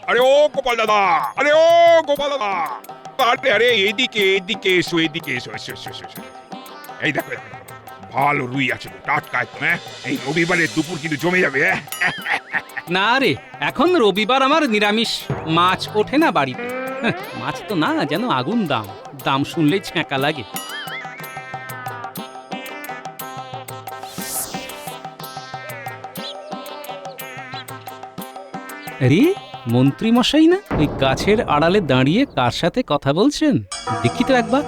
আরে ও গোপাল দাদা, আরে ও গোপাল দাদা, আরে আরে এদিকে এদিকে এসো, এদিকে এসো, এসো এসো এসো এসো। এই দেখো দেখো, দেখো, ভালো রুই আছে তো, টাটকা একদম। এই রবিবারের দুপুর কিন্তু জমে যাবে। না রে, এখন রবিবার আমার নিরামিষ, মাছ ওঠে না বাড়িতে। মাছ তো না, যেন আগুন দাম, দাম শুনলেই ছ্যাঁকা লাগে। আরে মন্ত্রী মশাই না, ওই গাছের আড়ালে দাঁড়িয়ে কার সাথে কথা বলছেন দেখি তো একবার।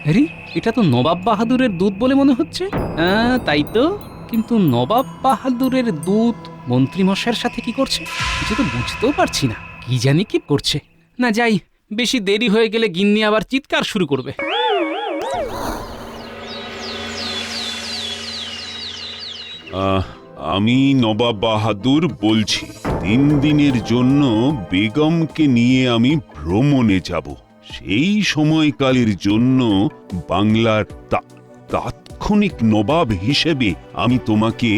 আরে এটা তো নবাব বাহাদুরের দূত বলে মনে হচ্ছে। তাই তো, কিন্তু নবাব বাহাদুরের দূত মন্ত্রী মশাইয়ের সাথে কি করছে কিছু তো বুঝতেও পারছি না। কি জানি কি করছে। না যাই, বেশি দেরি হয়ে গেলে গিন্নি আবার চিৎকার শুরু করবে। আমি নবাব বাহাদুর বলছি, 3 দিনের জন্য বেগমকে নিয়ে আমি ভ্রমণে যাব। সেই সময়কালের জন্য বাংলার তাৎক্ষণিক নবাব হিসেবে আমি তোমাকে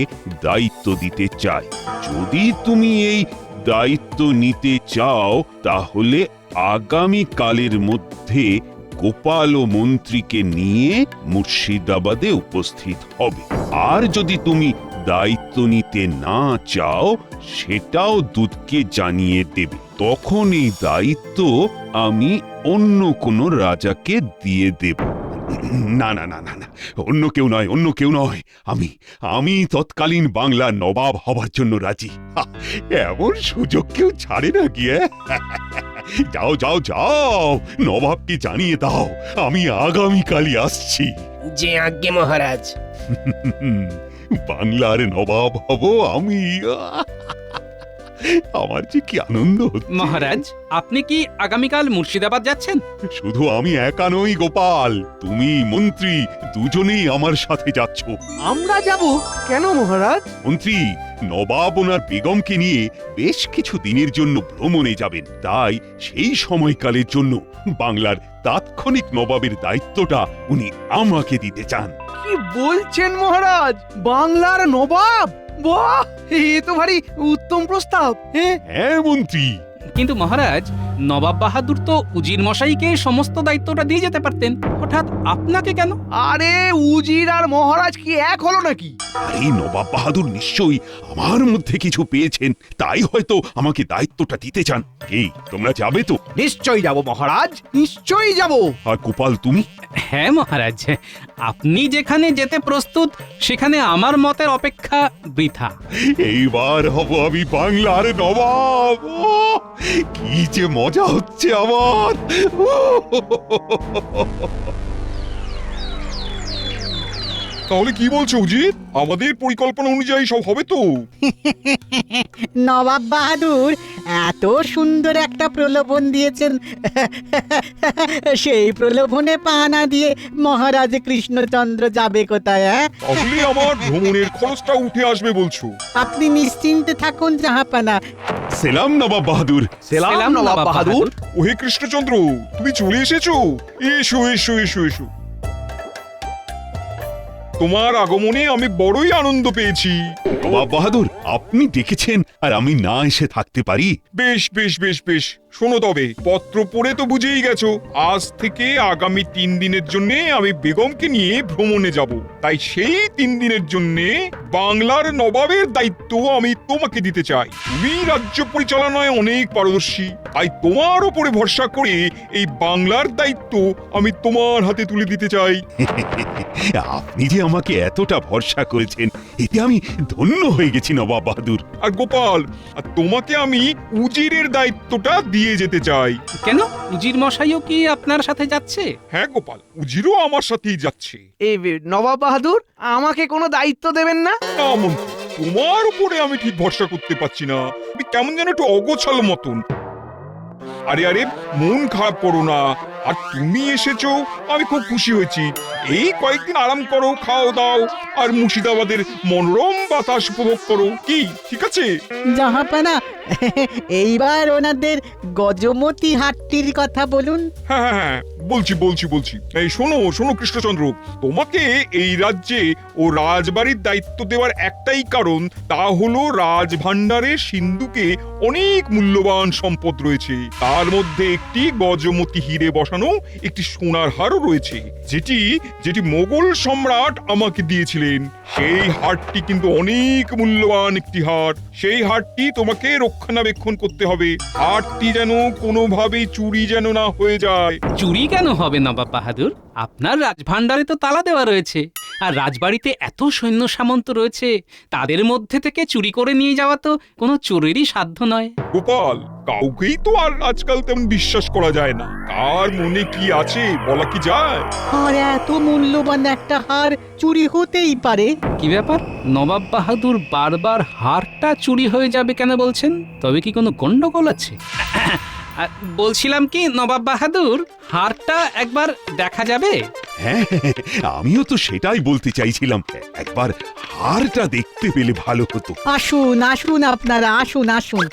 দায়িত্ব দিতে চাই। যদি তুমি এই দায়িত্ব নিতে চাও তাহলে আগামী কালের মধ্যে গোপাল ও মন্ত্রীকে নিয়ে মুর্শিদাবাদে উপস্থিত হবে। আর যদি তুমি দায়িত্ব নিতে না চাও সেটাও দূতকে জানিয়ে দেবে। তখন এই দায়িত্ব আমি অন্য কোনো রাজাকে দিয়ে দেব। না না না না না, অন্য কেউ নয়, অন্য কেউ নয়, আমি তৎকালীন বাংলার নবাব হবার জন্য রাজি। এমন সুযোগ কেউ ছাড়ে না গিয়ে। যাও যাও যাও, নবাবকে জানিয়ে দাও আমি আগামীকালই আসছি। যে আজ্ঞে মহারাজ। বাংলার নবাব হব আমি। আমার যে কি আনন্দ হচ্ছে। মহারাজ, আপনি কি আগামীকাল মুর্শিদাবাদ যাচ্ছেন? শুধু আমি একা নই গোপাল, তুমি মন্ত্রী দুজনেই আমার সাথে যাচ্ছ। আমরা যাব কেন মহারাজ? মন্ত্রী নবাব ওনার বেগমকে নিয়ে বেশ কিছু দিনের জন্য ভ্রমণে যাবেন, তাই সেই সময়কালের জন্য বাংলার তাৎক্ষণিক নবাবের দায়িত্বটা উনি আমাকে দিতে চান। কি বলছেন মহারাজ, বাংলার নবাব? বাহ, এ তো ভারী উত্তম প্রস্তাব। হ্যাঁ মন্ত্রী। কিন্তু মহারাজ, নবাব বাহাদুর তো উজির মশাইকে সমস্ত দায়িত্বটা দিয়ে যেতে পারতেন, হঠাৎ আপনাকে কেন? আরে উজির আর মহারাজ কি এক হলো নাকি? এই নবাব বাহাদুর নিশ্চয়ই আমার মধ্যে কিছু পেয়েছেন, তাই হয়তো আমাকে দায়িত্বটা দিতে চান। এই তোমরা যাবে তো? নিশ্চয়ই যাব মহারাজ, নিশ্চয়ই যাব। আর গোপাল তুমি? হ্যাঁ মহারাজ, আপনি যেখানে যেতে প্রস্তুত সেখানে আমার মতের অপেক্ষা বৃথা। এইবার হব আমি বাংলার নবাব। কি যে মজা হচ্ছে আমার। তাহলে কি বলছো উজির, আমাদের পরিকল্পনা অনুযায়ী সব হবে তো? নবাব বাহাদুর এত সুন্দর একটা প্রলোভন দিয়েছেন, সেই প্রলোভনে পা না দিয়ে মহারাজ কৃষ্ণচন্দ্র যাবে কোথায়? তাহলে আমার ভ্রমণের খরচটা উঠে আসবে বলছো? আপনি নিশ্চিন্তে থাকুন জাহাপানা। সেলাম নবাব বাহাদুর। সেলাম নবাব বাহাদুর। ওহে কৃষ্ণচন্দ্র, তুমি চলে এসেছো? এসো এসো এসো এসো। তোমার আগমনে আমি বড়ই আনন্দ পেয়েছি। নবাব বাহাদুর, আপনি ডেকেছেন আর আমি না এসে থাকতে পারি? বেশ বেশ বেশ বেশ, শোনো তবে, পত্র পড়ে তো বুঝেই গেছো, আজ থেকে আগামী 3 দিনের জন্য আমি বেগমকে নিয়ে ভ্রমণে যাব। তাই সেই 3 দিনের জন্য বাংলার নবাবের দায়িত্ব আমি তোমাকে দিতে চাই। তুমি রাজ্য পরিচালনায় অনেক পারদর্শী, তাই তোমার উপরে ভরসা করে এই বাংলার দায়িত্ব আমি তোমার হাতে তুলে দিতে চাই। আপনি যে আমাকে এতটা ভরসা করেছেন, এতে আমি ধন্য হয়ে গেছি নবাব বাহাদুর। আর গোপাল, আর তোমাকে আমি উজিরের দায়িত্বটা দিয়ে যেতে চাই। কেন, উজির মশাইও কি আপনার সাথে যাচ্ছে? হ্যাঁ গোপাল, উজিরও আমার সাথেই যাচ্ছে। এই নবাব বাহাদুর, আমাকে কোনো দায়িত্ব দেবেন না? না মন্ত্রী, তোমার উপরে আমি ঠিক ভরসা করতে পারছি না, তুমি কেমন যেন একটু অগোছাল মতন। আরে আরে, মন খারাপ করো না, আর তুমি এসেছো আমি খুব খুশি হয়েছি। এই কয়েকদিন আরাম করো, খাও দাও, আর মুর্শিদাবাদের মনোরম বাতাস উপভোগ করো। কি ঠিক আছে? জাহাপানা, এইবার ওনাদের গজমতি হাটটির কথা বলুন। হ্যাঁ হ্যাঁ হ্যাঁ, বলছি বলছি বলছি। এই শোনো শোনো কৃষ্ণচন্দ্র, তোমাকে এই রাজ্যে ও রাজবাড়ির দায়িত্ব দেওয়ার একটাই কারণ, তা হলো রাজভাণ্ডারের সিন্ধুকে অনেক মূল্যবান সম্পদ রয়েছে। তার মধ্যে একটি গজমতি হিরে বসানো একটি সোনার হারও রয়েছে, যেটি যেটি মোগল সম্রাট আমাকে দিয়েছিলেন। সেই হারটি কিন্তু অনেক মূল্যবান একটি হার। সেই হারটি তোমাকে রক্ষণাবেক্ষণ করতে হবে। হারটি যেন কোনোভাবেই চুরি যেন না হয়ে যায়। চুরি কেন হবে নবাব বাহাদুর? আপনার রাজভাণ্ডারে তো তালা দেওয়া রয়েছে, আর রাজবাড়িতে এত সৈন্য সামন্ত রয়েছে, তাদের মধ্যে থেকে চুরি করে নিয়ে যাওয়া তো কোনো চোরেরই সাধ্য নয়। গোপাল, কাউকেই তো আর আজকাল তেমন বিশ্বাস করা যায় না। কার মনে কি আছে বলা কি যায়? আর এত মূল্যবান একটা হার চুরি হতেই পারে? কি ব্যাপার, নবাব বাহাদুর বারবার হারটা চুরি হয়ে যাবে কেন বলছেন? তবে কি কোনো গন্ডগোল আছে? বলছিলাম কি নবাব বাহাদুর, হারটা একবার দেখা যাবে? হ্যাঁ, আমিও তো সেটাই বলতে চাইছিলাম। একবার হারটা দেখতে পেলে ভালো হতো। আসুন আসুন, আপনারা আসুন আসুন।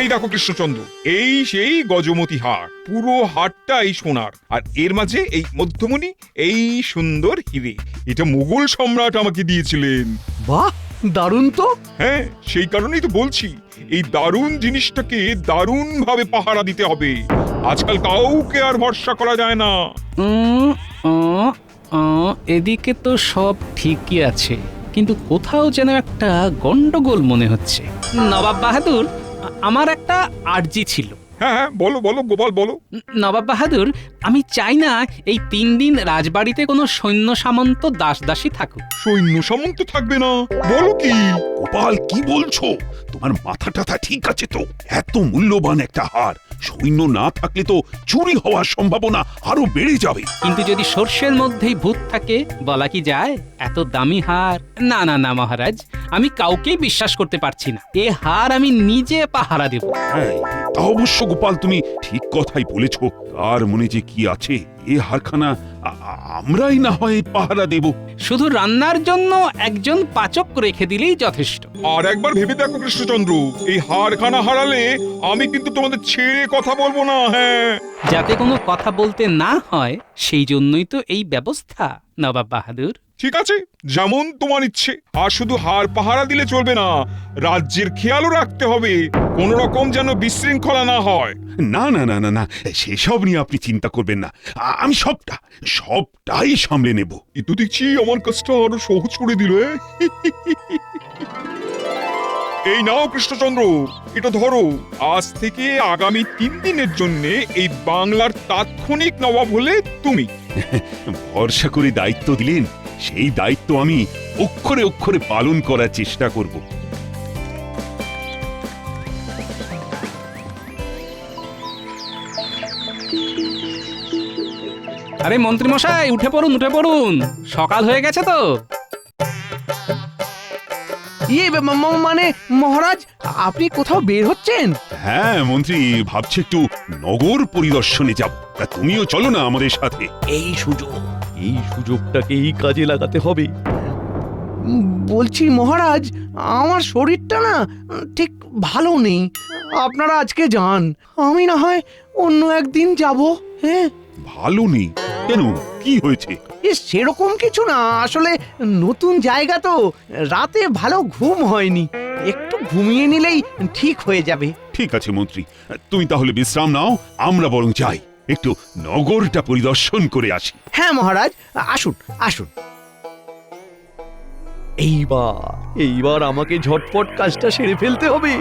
এই দেখো কৃষ্ণচন্দ্র, এই সেই গজমতি হার। পুরো হারটাই সোনার, আর এর মাঝে এই মধ্যমণি এই সুন্দর হিরে। এটা মুঘল সম্রাট আমাকে দিয়েছিলেন। বাহ, দারুণ তো। হ্যাঁ, সেই কারণেই তো বলছি, এই দারুণ জিনিসটাকে দারুণ ভাবে পাহারা দিতে হবে। আজকাল কাউকে আর ভরসা করা যায় না। এদিকে তো সব ঠিকই আছে, কিন্তু কোথাও যেন একটা গন্ডগোল মনে হচ্ছে। নবাব বাহাদুর, আমার একটা আর্জি ছিল। হ্যাঁ হ্যাঁ, বলো বলো গোপাল বলো। নবাব বাহাদুর, আমি চাই না এই 3 দিন রাজবাড়িতে কোনো সৈন্য সামন্ত দাসদাসী থাকুক। সৈন্য সামন্ত থাকবে না? বলো কি? গোপাল, কি বলছো? তোমার মাথা টাথা ঠিক আছে তো? এত মূল্যবান একটা হার, সৈন্য না থাকলে তো চুরি হওয়ার সম্ভাবনা আরো বেড়ে যাবে। কিন্তু যদি সর্ষের মধ্যেই ভূত থাকে, বলা কি যায়? এত দামি হার, না না না মহারাজ, আমি কাউকেই বিশ্বাস করতে পারছি না। এ হার আমি নিজে পাহারা দেব। হ্যাঁ, তা অবশ্য গোপাল, তুমি ঠিক কথাই বলেছ। কার মনে যে কি আছে, এ হারখানা আমরাই না হয় পাহারা দেব। শুধু রান্নার জন্য একজন পাচক রেখে দিলেই যথেষ্ট। আর একবার ভেবে দেখো কৃষ্ণচন্দ্র, এই হারখানা হারালে আমি কিন্তু তোমাদের ছেড়ে কথা বলবো না। হ্যাঁ, যাতে কোনো কথা বলতে না হয়, সেই জন্যই তো এই ব্যবস্থা নবাব বাহাদুর। ঠিক আছে, যেমন তোমার ইচ্ছে। আর শুধু হার পাহারা দিলে চলবে না, রাজ্যের খেয়ালও রাখতে হবে, কোন রকম যেন বিশৃঙ্খলা না হয়। না না না না না, সেসব নিয়ে আপনি চিন্তা করবেন না। আমি সবটাই সামলে নেব। এ তো দেখছি আমার কাজটা আরো সহজ করে দিল। এই নাও কৃষ্ণচন্দ্র, এটা ধরো। আজ থেকে আগামী 3 দিনের জন্য এই বাংলার তাৎক্ষণিক নবাব হলে তুমি। ভরসা করে দায়িত্ব দিলেন, সেই দায়িত্ব আমি অক্ষরে অক্ষরে পালন করার চেষ্টা করব। আরে মন্ত্রী মশাই, উঠে পড়ুন উঠে পড়ুন, সকাল হয়ে গেছে তো। মানে মহারাজ, আপনি কোথাও বের হচ্ছেন? হ্যাঁ মন্ত্রী, ভাবছি একটু নগর পরিদর্শনে যাব। তা তুমিও চলো না আমাদের সাথে। এই সুযোগটাকেই কাজে লাগাতে হবে। বলছি মহারাজ, আমার শরীরটা না ঠিক ভালো নেই। আপনারা আজকে যান, আমি না হয় অন্য একদিন যাব। হ্যাঁ। ভালো নেই কেন? কি হয়েছে? সেরকম কিছু না, আসলে নতুন জায়গা তো, রাতে ভালো ঘুম হয়নি। একটু ঘুমিয়ে নিলেই ঠিক হয়ে যাবে। ঠিক আছে মন্ত্রী, তুমি তাহলে বিশ্রাম নাও, আমরা বরং যাই, একটু নগরটা পরিদর্শন করে আসি। হ্যাঁ মহারাজ, আসুন আসুন। এইবার আমাকে ঝটপট কাজটা সেরে ফেলতে হবে।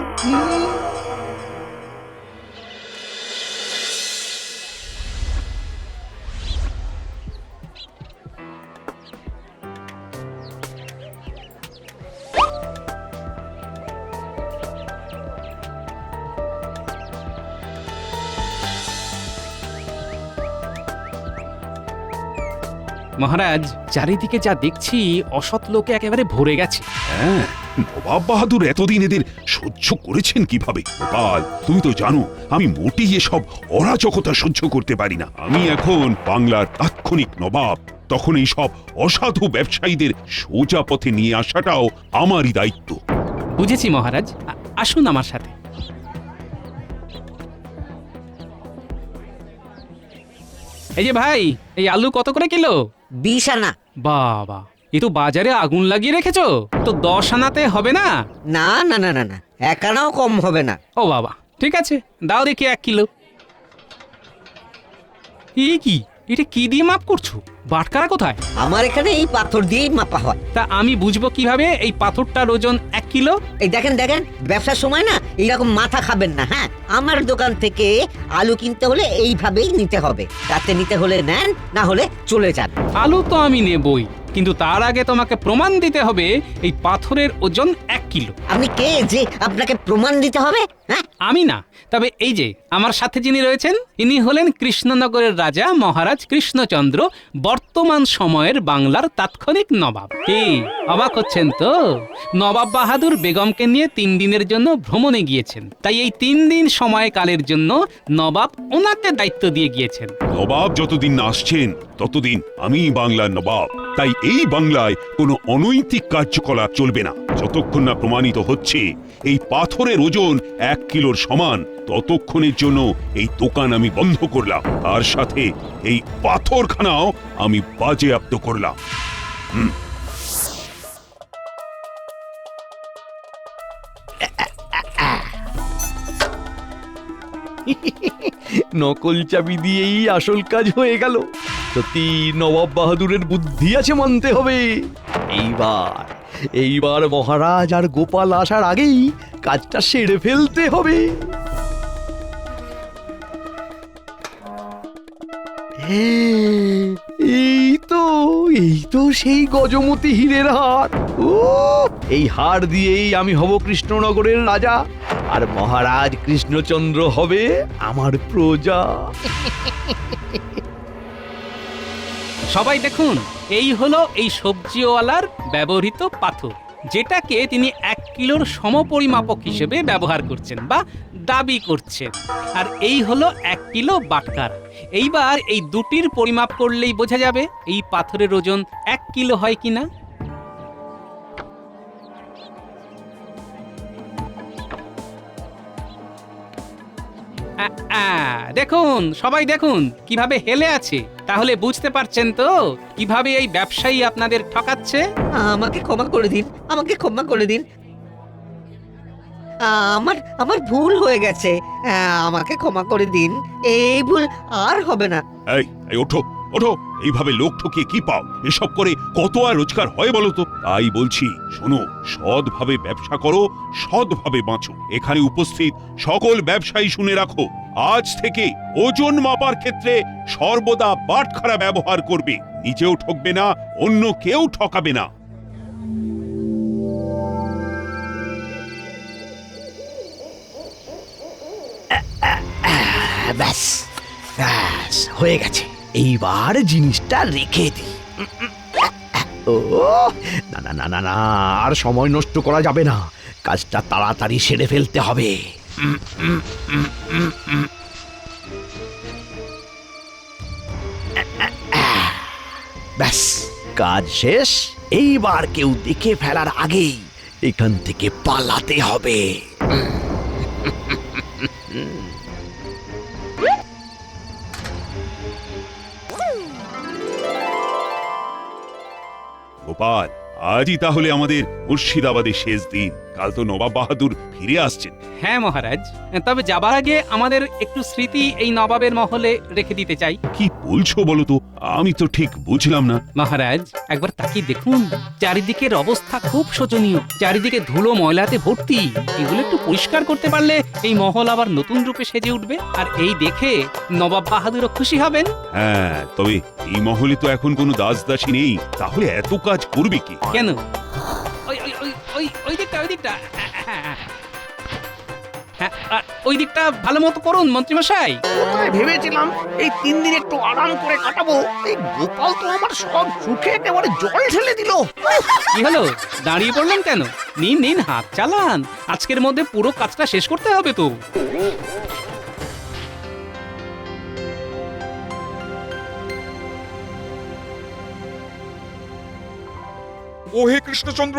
মহারাজ, চারিদিকে যা দেখছি অসৎ লোকে একেবারে ভরে গেছে। হ্যাঁ, নবাব বাহাদুর এতদিন এদের সহ্য করেছেন কিভাবে? গোপাল, তুমি তো জানো আমি মোটেই এসব অরাজকতা সহ্য করতে পারি না। আমি এখন বাংলার তাৎক্ষণিক নবাব, তখন এই সব অসাধু ব্যবসায়ীদের সোজা পথে নিয়ে আসাটাও আমারই দায়িত্ব। বুঝেছি মহারাজ, আসুন আমার সাথে। এই যে ভাই, এই আলু কত করে কিলো? 20 আনা। বাবা, এ তো বাজারে আগুন লাগিয়ে রেখেছো, তো 10 আনাতে হবে না? না না না না না, 1 আনাও কম হবে না। ও বাবা, ঠিক আছে, দাও দেখি 1 কিলো। এই কি, এটা কি দিয়ে মাপ করছো? বাটখারা কোথায়? আমার এখানে এই পাথর দিয়েই মাপা হয়। তা আমি বুঝবো কিভাবে এই পাথরটার ওজন 1 কিলো? এই দেখেন দেখেন, ব্যবসার সময় না এইরকম মাথা খাবেন না। হ্যাঁ, আমার দোকান থেকে আলু কিনতে হলে এইভাবেই নিতে হবে। রাতে নিতে হলে নেন, না হলে চলে যান। আলু তো আমি নেবই, কিন্তু তার আগে তোমাকে প্রমাণ দিতে হবে এই পাথরের ওজন 1 কিলো। আপনি কে যে আপনাকে প্রমাণ দিতে হবে? হ্যাঁ, আমি না, তবে এই যে আমার সাথে যিনি রয়েছেন, ইনি হলেন কৃষ্ণনগরের রাজা মহারাজ কৃষ্ণচন্দ্র, বর্তমান সময়ের বাংলার তাৎক্ষণিক নবাব। কি অবাক হচ্ছেন তো? নবাব বাহাদুর বেগমকে নিয়ে 3 দিনের জন্য ভ্রমণে গিয়েছেন, তাই এই 3 দিন সময়কালের জন্য নবাব ওনাকে দায়িত্ব দিয়ে গিয়েছেন। নবাব যতদিন না আসছেন ততদিন আমি বাংলার নবাব, তাই এই বাংলায় কোনো অনৈতিক কার্যকলাপ চলবে না। যতক্ষণ না প্রমাণিত হচ্ছে এই পাথরের ওজন 1 কিলোর সমান, ততক্ষণের জন্য এই দোকান আমি বন্ধ করলাম, তার সাথে এই পাথরখানাও আমি বাজেয়াপ্ত করলাম। নকল চাবি দিয়েই আসল কাজ হয়ে গেল। সত্যি নবাব বাহাদুরের বুদ্ধি আছে মানতে হবে। এইবার মহারাজ আর গোপাল আসার আগেই কাজটা সেরে ফেলতে হবে। এই তো সেই গজমতি হীরের হার। ও, এই হার দিয়েই আমি হব কৃষ্ণনগরের রাজা, আর মহারাজ কৃষ্ণচন্দ্র হবে আমার প্রজা। সবাই দেখুন, এই হলো এই সবজিওয়ালার ব্যবহৃত পাথর, যেটাকে তিনি 1 কিলোর সমপরিমাপক হিসেবে ব্যবহার করছেন বা দাবি করছেন। আর এই হলো 1 কিলো বাটখারা। এইবার এই দুটির পরিমাপ করলেই বোঝা যাবে এই পাথরের ওজন 1 কিলো হয় কিনা। দেখুন, সবাই দেখুন কিভাবে হেলে আছে। তাহলে বুঝতে পারছেন তো কিভাবে এই ব্যবসায়ী আপনাদের ঠকাচ্ছে। আমাকে ক্ষমা করে দিন, আমাকে ক্ষমা করে দিন। আমার ভুল হয়ে গেছে, আমাকে ক্ষমা করে দিন। এই ভুল আর হবে না। এই ওঠো ওঠো, এইভাবে লোক ঠকিয়ে কি পাও? এসব করে কত আর রোজগার হয় বলো তো? তাই বলছি, শোনো, সৎভাবে ব্যবসা করো, সৎভাবে বাঁচো। এখানে উপস্থিত সকল ব্যবসায়ী শুনে রাখো, আজ থেকে ওজন মাপার ক্ষেত্রে সর্বদা বাটখারা ব্যবহার করবে। নিজেও ঠকবে না, অন্য কেউ ঠকাবে না। ব্যাস ব্যাস, হয়ে গেছে। এইবার জিনিসটা রেখে দিই। ও, না না না না না, আর সময় নষ্ট করা যাবে না, কাজটা তাড়াতাড়ি সেরে ফেলতে হবে। ব্যাস, কাজ শেষ। এইবার কেউ দেখে ফেলার আগেই এখান থেকে পালাতে হবে। গোপাল, আজই তাহলে আমাদের মুর্শিদাবাদের শেষ দিন। কাল তো নবাব বাহাদুর ফিরে আসছেন। হ্যাঁ মহারাজ, তবে যাবার আগে আমাদের একটু স্মৃতি এই নবাবের মহলে রেখে দিতে চাই। কি বলছো বলো তো? আমি তো ঠিক বুঝলাম না। মহারাজ, একবার তাকিয়ে দেখুন, চারিদিকের অবস্থা খুব শোচনীয়। চারিদিকে ধুলো ময়লাতে ভর্তি। এগুলো একটু পরিষ্কার করতে পারলে এই মহল আবার নতুন রূপে সেজে উঠবে, আর এই দেখে নবাব বাহাদুরও খুশি হবেন। হ্যাঁ, তবে এই মহলে তো এখন কোনো দাসদাসী নেই, তাহলে এত কাজ করবে কি? কেন? ওই ওই ওই ওই ওই দিকটা, ওই দিকটা। হ্যাঁ, ওই দিকটা ভালো মতো করুন মন্ত্রীমশাই। কোথায় ভেবেছিলাম এই 3 দিন একটু আরাম করে কাটাবো, এই গোপাল তো আমার সব সুখে একেবারে জল ঢেলে দিল। কি হলো, দাঁড়িয়ে পড়লেন কেন? নিন নিন, হাত চালান, আজকের মধ্যে পুরো কাজটা শেষ করতে হবে তো। ও হে কৃষ্ণচন্দ্র,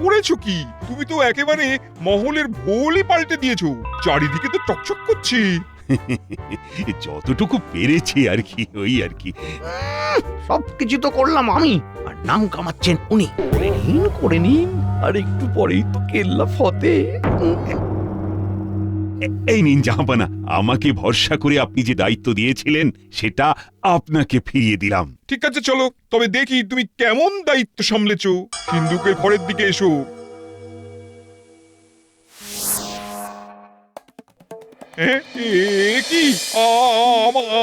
করেছো কি? তুমি তো একেবারে মহলের ভোলই পাল্টে দিয়েছো, চারিদিকে তো চকচক করছে। যতটুকু পেরেছি আর কি, ওই আর কি। সবকিছু তো করলাম আমি, আর নাম কামাচ্ছেন উনি। করে নিন, আর একটু পরেই তো কেল্লা ফতে। এই নিন জাহাপানা, আমাকে ভরসা করে আপনি যে দায়িত্ব দিয়েছিলেন সেটা আপনাকে ফিরিয়ে দিলাম। ঠিক আছে, চলো তবে দেখি তুমি কেমন দায়িত্ব সামলেছো। সিন্ধুকের ঘরের দিকে এসো। কি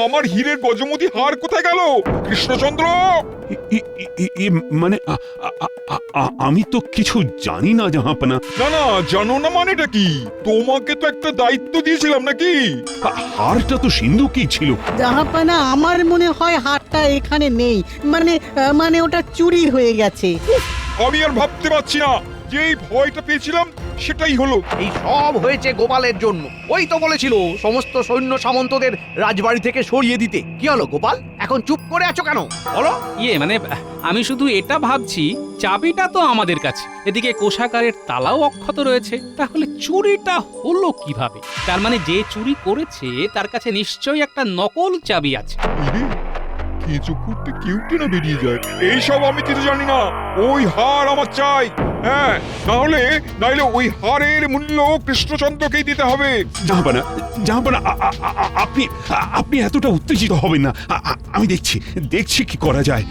আমার হীরের গজমতি হার কোথায় গেল কৃষ্ণচন্দ্র? মানে আমি তো কিছু জানি না জাহাপানা। না না, জানো না মানেটা কি? তোমাকে তো একটা দায়িত্ব দিয়েছিলাম নাকি? হারটা তো সিন্ধুকেই ছিল। জাহাপানা, আমার মনে হয় হারটা এখানে নেই, মানে ওটা চুরি হয়ে গেছে। আমি আর ভাবতে পারছি না, যেই ভয়টা পেয়েছিলাম সেটাই হলো। এই সব হয়েছে গোপালের জন্য। ওই তো বলেছিল সমস্ত সৈন্য সামন্তদের রাজবাড়ি থেকে সরিয়ে দিতে। কি হলো গোপাল, এখন চুপ করে আছো কেন বলো? মানে আমি শুধু এটা ভাবছি, চাবিটা তো আমাদের কাছে, এদিকে কোষাগারের তালাও অক্ষত রয়েছে, তাহলে চুরিটা হলো কিভাবে? তার মানে যে চুরি করেছে তার কাছে নিশ্চয়ই একটা নকল চাবি আছে। কিছু করতে কেউটে না বেরিয়ে যায়। এইসব আমি কিছু জানি না। ওই হার আমার চাই। হ্যাঁ, নাহলে ওই হারের মূল্য কৃষ্ণচন্দ্রকেই দিতে হবে। জাহাপানা, আপনি এতটা উত্তেজিত হবেন না। আমি দেখছি কি করা যায়।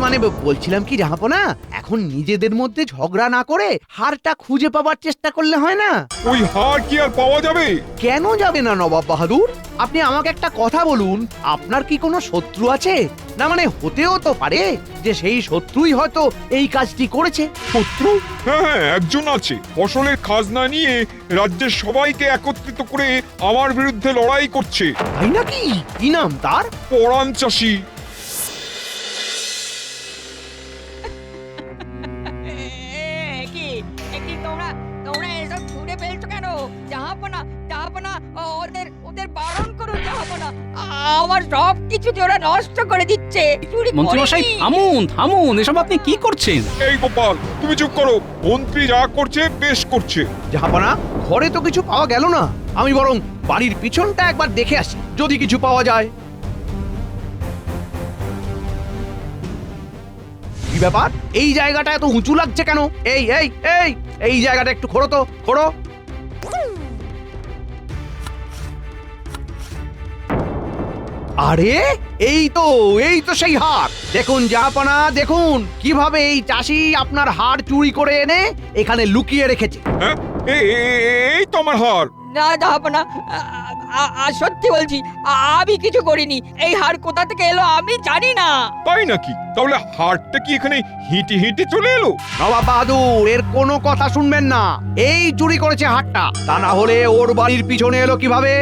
মানে বলছিলাম কি জাহাপনা, এখন নিজেদের মধ্যে ঝগড়া না করে হারটা খুঁজে পাবার চেষ্টা করলে হয় না? ওই হার কি আর পাওয়া যাবে? কেন যাবে না নবাব বাহাদুর? আপনি আমাকে একটা কথা বলুন, আপনার কি কোনো শত্রু আছে? না মানে হতেও তো পারে যে সেই শত্রুই হয়তো এই কাজটি করেছে। শত্রু? হ্যাঁ, একজন আছে। ফসলের খাজনা নিয়ে রাজ্যের সবাইকে একত্রিত করে আমার বিরুদ্ধে লড়াই করছে। তাই নাকি? কি নাম তার? পরাণ চাষী। তোমরা এসব ছুঁড়ে ফেলছো কেন? জাহাপনা, ওদের বারণ করুন জাহাপনা। আমার সব কিছু ওরা নষ্ট করে দিচ্ছে। মন্ত্রীমশাই থামুন, এসব আপনি কি করছেন? এই গোপাল, তুমি চুপ করো। মন্ত্রী যা করছে বেশ করছে। জাহাপনা, ঘরে তো কিছু পাওয়া গেল না, আমি বরং বাড়ির পিছনটা একবার দেখে আসি, যদি কিছু পাওয়া যায়। কি ব্যাপার, এই জায়গাটা এত উঁচু লাগছে কেন? এই জায়গাটা একটু খোঁড়ো তো, খোঁড়ো। আরে এই তো সেই হার। দেখুন জাহাপনা, দেখুন কিভাবে এই চাষি আপনার হার চুরি করে এনে এখানে লুকিয়ে রেখেছে। হ্যাঁ, এই তো আমার হার। না জাহাপনা, সত্যি বলছি, আমি কিছু করিনি। এই হার কোথা থেকে এলো আমি জানি না। তাই নাকি? তাহলে হারটা কি এখানে হেঁটে হেঁটে চলে এলো? নবাব বাহাদুর, এর কোনো কথা শুনবেন না। এই চুরি করেছে হারটা, তা না হলে ওর বাড়ির পিছনে এলো কিভাবে?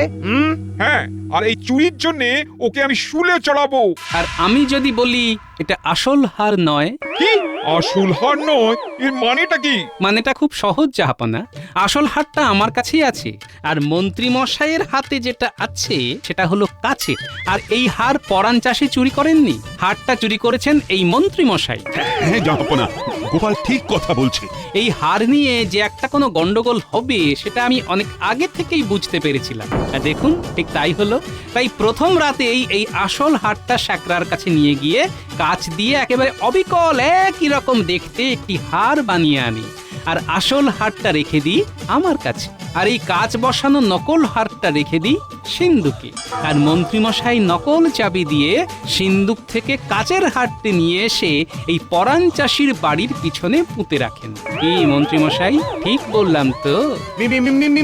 হ্যাঁ, আর এই চুরির জন্য ওকে আমি শুলে চড়াবো। আর আমি যদি বলি এটা আসল হার নয়? কি আসল হার নয়? এর মানেটা কি? মানেটা খুব সহজ জাহাপনা। আসল হারটা আমার কাছেই আছে, আর মন্ত্রী মশাইয়ের হাতে যেটা আছে সেটা হলো কাছে। আর এই হার পরাণ চাষি চুরি করেননি, হারটা চুরি করেছেন এই মন্ত্রী মশাই। হ্যাঁ জাহাপানা, গোপাল ঠিক কথা বলছে। এই হার নিয়ে যে একটা কোনো গন্ডগোল হবে সেটা আমি অনেক আগে থেকেই বুঝতে পেরেছিলাম। আর দেখুন ঠিক তাই হলো। তাই প্রথম রাতেই এই আসল হারটা স্যাকরার কাছে নিয়ে গিয়ে কাচ দিয়ে একেবারে অবিকল একই রকম দেখতে একটি হার বানিয়ে আনি, আর আসল হারটা রেখে দিই আমার কাছে, আর এই কাচ বসানো নকল হারটা রেখে দিই সিন্ধুকে। আর মন্ত্রীমশাই নকল চাবি দিয়ে সিন্ধুক থেকে কাচের হারটি নিয়ে এসে এই পরাণ চাষির বাড়ির পিছনে পুঁতে রাখেন। কি মন্ত্রীমশাই, ঠিক বললাম তো?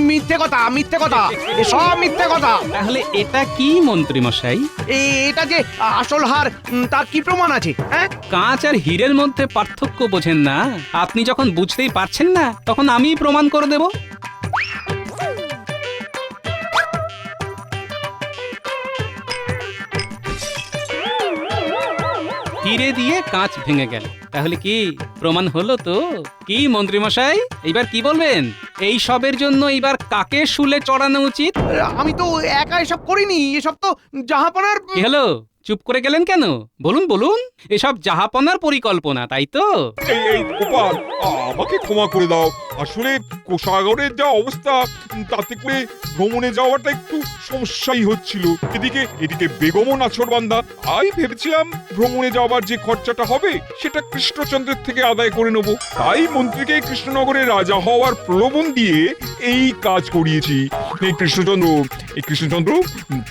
মিথ্যে কথা, সব মিথ্যে কথা। তাহলে এটা কি মন্ত্রীমশাই? এটা যে আসল হার, তার কি প্রমাণ আছে? হ্যাঁ, কাঁচ আর হীরের মধ্যে পার্থক্য বোঝেন না? আপনি যখন বুঝতেই পারছেন না তখন আমিই প্রমাণ করে দেব। দিয়ে কাঁচ ভেঙে গেল। তাহলে কি প্রমাণ হলো তো? কি মন্ত্রীমশাই, এইবার কি বলবেন? এই সবের জন্য এইবার কাকে শুলে চড়ানো উচিত? আমি তো একা এসব করিনি, এসব তো জাহাপনার। কি হলো, চুপ করে গেলেন কেন? বলুন বলুন, এসব জাহাপনার পরিকল্পনা, তাই তো? এই গোপাল, আমাকে ক্ষমা করে দাও। আসলে কোষাগরের যা অবস্থা, তাতে করে ভ্রমণে যাওয়াটা একটু সমস্যাই হচ্ছিল। এদিকে বেগমও নাছোড়বান্দা। আমি ভেবেছিলাম ভ্রমণে যাওয়ার যে খরচাটা হবে সেটা কৃষ্ণচন্দ্রের থেকে আদায় করে নেব। তাই মন্ত্রীকে কৃষ্ণনগরের রাজা হওয়ার প্রলোভন দিয়ে এই কাজ করিয়েছি। এই কৃষ্ণচন্দ্র,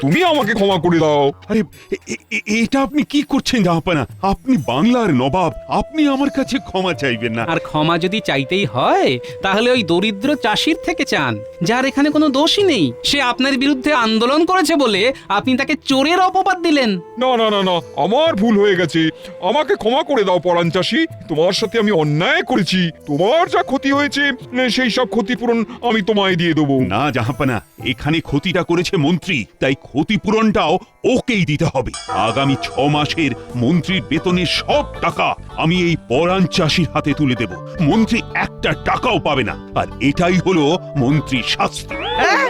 তুমি আমাকে ক্ষমা করে দাও। আরে এটা আপনি কি করছেন জাহাপানা? আপনি বাংলার নবাব, আপনি আমার কাছে ক্ষমা চাইবেন না। আর ক্ষমা যদি চাইতেই হয় তাহলে ওই দরিদ্র চাষির থেকে চান, যার এখানে কোনো দোষই নেই। সে আপনার বিরুদ্ধে আন্দোলন করেছে বলে আপনি তাকে চোরের অপবাদ দিলেন। না না না না, আমার ভুল হয়ে গেছে। আমাকে ক্ষমা করে দাও পরাণ চাষি। তোমার সাথে আমি অন্যায় করেছি। তোমার যা ক্ষতি হয়েছে সেই সব ক্ষতিপূরণ আমি তোমায় দিয়ে দেবো। না জাহাপানা, এখানে ক্ষতিটা করেছে মন্ত্রী, তাই ক্ষতিপূরণটাও ওকেই দিতে হবে। আগামী 6 মাসের মন্ত্রীর বেতনের সব টাকা আমি এই পরাণ চাষির হাতে তুলে দেব। মন্ত্রী একটা টাকাও পাবে না, আর এটাই হলো মন্ত্রীর শাস্তি। হ্যাঁ,